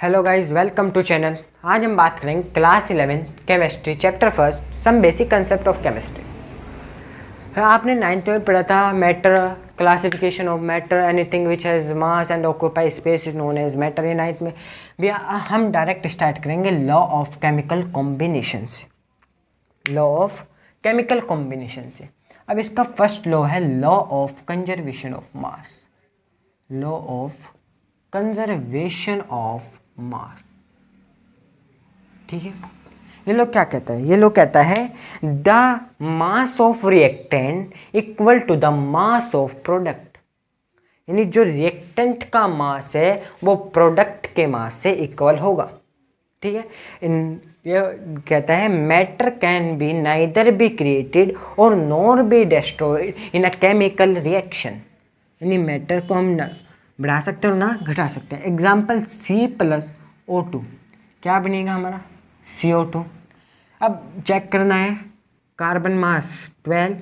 Hello guys, welcome to channel. आज हम बात करेंगे class 11 chemistry chapter first some basic concept of chemistry. आपने 9th में पढ़ा था matter, classification of matter, anything which has mass and occupy space is known as matter. ये 9th में भी हम डायरेक्ट स्टार्ट करेंगे लॉ ऑफ केमिकल कॉम्बिनेशन से। लॉ ऑफ केमिकल कॉम्बिनेशन से अब इसका फर्स्ट लॉ है law of conservation of mass. Law of conservation of मास, ठीक है। ये लोग क्या कहता है? ये लोग कहता है the mass of reactant equal to the mass of product, यानी जो रिएक्टेंट का मास है वो प्रोडक्ट के मास से इक्वल होगा, ठीक है। ये कहता है matter can be neither be created और nor be destroyed in a chemical reaction, यानी मैटर को हम बढ़ा सकते हैं और ना घटा सकते हैं। एग्जाम्पल C+O2 क्या बनेगा हमारा? CO2। अब चेक करना है, कार्बन मास 12,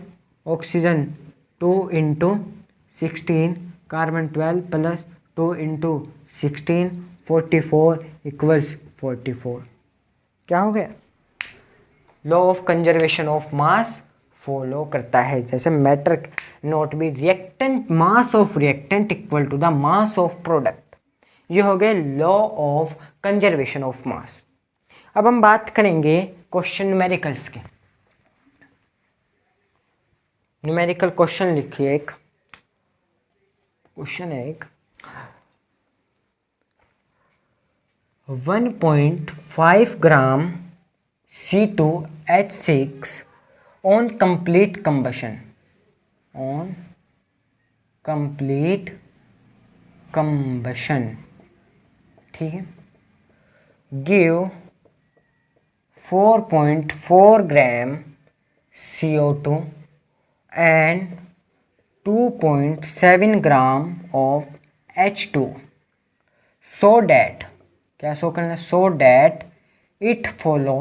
ऑक्सीजन 2 × 16, कार्बन 12 + 2 × 16 44 = 44। क्या हो गया? Law of conservation of mass follow करता है। जैसे matter not be reactant, mass of reactant equal to the mass of product. ये हो गए law of conservation of mass. अब हम बात करेंगे क्वेश्चन न्यूमेरिकल्स के। न्यूमेरिकल क्वेश्चन लिखिए। एक क्वेश्चन है, एक 1.5 ग्राम C2H6 on complete combustion, ठीक है, give 4.4 gram CO2 and 2.7 gram of H2 so that, क्या सो करना? so that it follow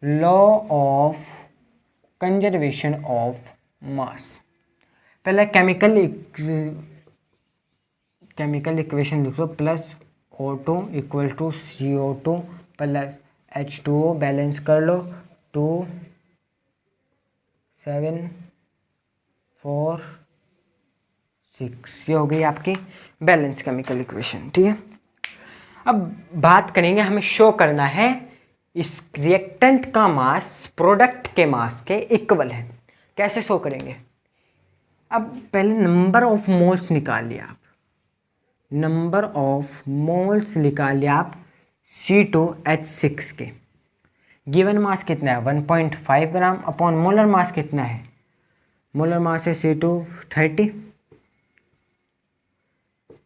law of conservation of mass। पहले केमिकल इक्वेशन लिख लो, +O2 = CO2 + H2O, बैलेंस कर लो, 2 7 4 6। ये हो गई आपकी बैलेंस केमिकल इक्वेशन, ठीक है। अब बात करेंगे, हमें शो करना है इस रिएक्टेंट का मास प्रोडक्ट के मास के इक्वल है। कैसे शो करेंगे? अब पहले नंबर ऑफ मोल्स निकाल लिया आप, नंबर ऑफ मोल्स निकाल लिया आप C2H6 के। गिवन मास कितना है? 1.5 ग्राम अपॉन मोलर मास कितना है? मोलर मास है C2 30,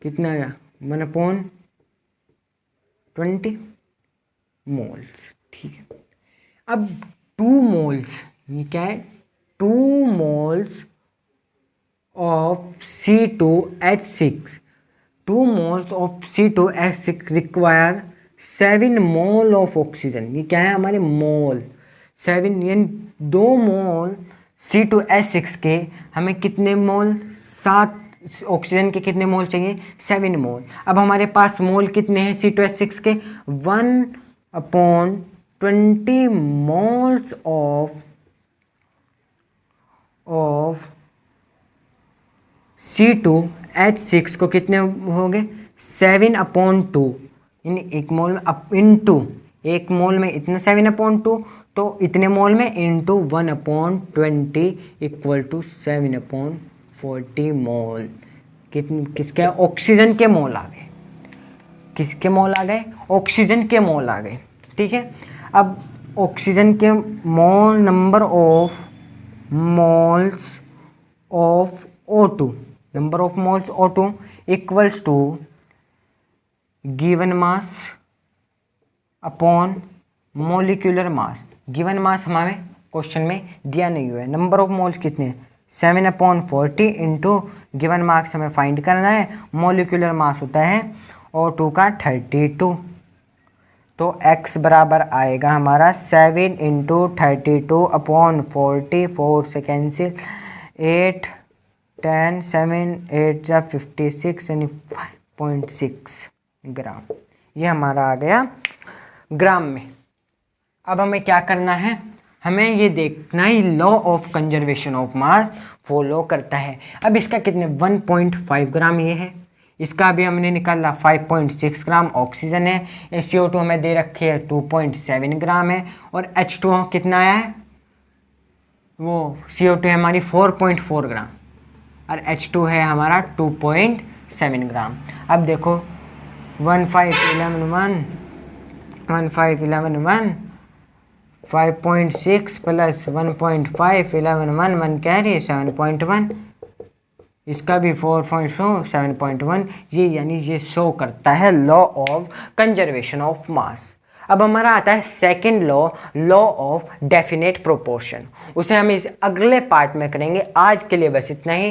कितना आया? 1/20 मोल्स, ठीक है। अब 2 मोल्स, ये क्या है? 2 moles of C2H6, 2 moles of C2H6 require 7 mole of oxygen. ये क्या है हमारे? मोल 7, यानी 2 मोल C2H6 के हमें कितने मोल? 7। ऑक्सीजन के कितने मोल चाहिए? 7 मोल। अब हमारे पास मोल कितने हैं C2H6 के? 1/20 मोल्स ऑफ C2H6 को कितने हो गए? 7/2, यानी एक मोल में इंटू, एक मोल में इतना 7/2, तो इतने मोल में इंटू 1/20 = 7/40 मोल। किसके? ऑक्सीजन के मोल आ गए। किसके मोल आ गए? ऑक्सीजन के मोल आ गए, ठीक है। अब ऑक्सीजन के mole, number of moles of O2, number of moles O2 equals to given mass upon molecular mass. Given mass हमारे क्वेश्चन में दिया नहीं हुआ है। नंबर ऑफ मोल्स कितने हैं? 7/40 इंटू गिवन मास हमें फाइंड करना है। मोलिकुलर मास होता है O2 का 32, तो x बराबर आएगा हमारा 7 × 32/40, 4 से कैंसिल, 8 10 7 8 56 यानी 0.6 ग्राम। ये हमारा आ गया ग्राम में। अब हमें क्या करना है, हमें ये देखना ही law of conservation of mass follow करता है। अब इसका कितने 1.5 ग्राम ये है, इसका भी हमने निकाला 5.6 ग्राम ऑक्सीजन है। CO2 हमें दे रखी है 2.7 ग्राम है, और H2O कितना आया है, वो CO2 है हमारी 4.4 ग्राम और H2 है हमारा 2.7 ग्राम। अब देखो 1511 5.6 प्लस 1.5 11 1 कैरी 7.1, इसका भी 4.4 7.1। ये यानी ये शो करता है law of conservation of mass. अब हमारा आता है second law, law of definite proportion. उसे हम इस अगले पार्ट में करेंगे। आज के लिए बस इतना ही।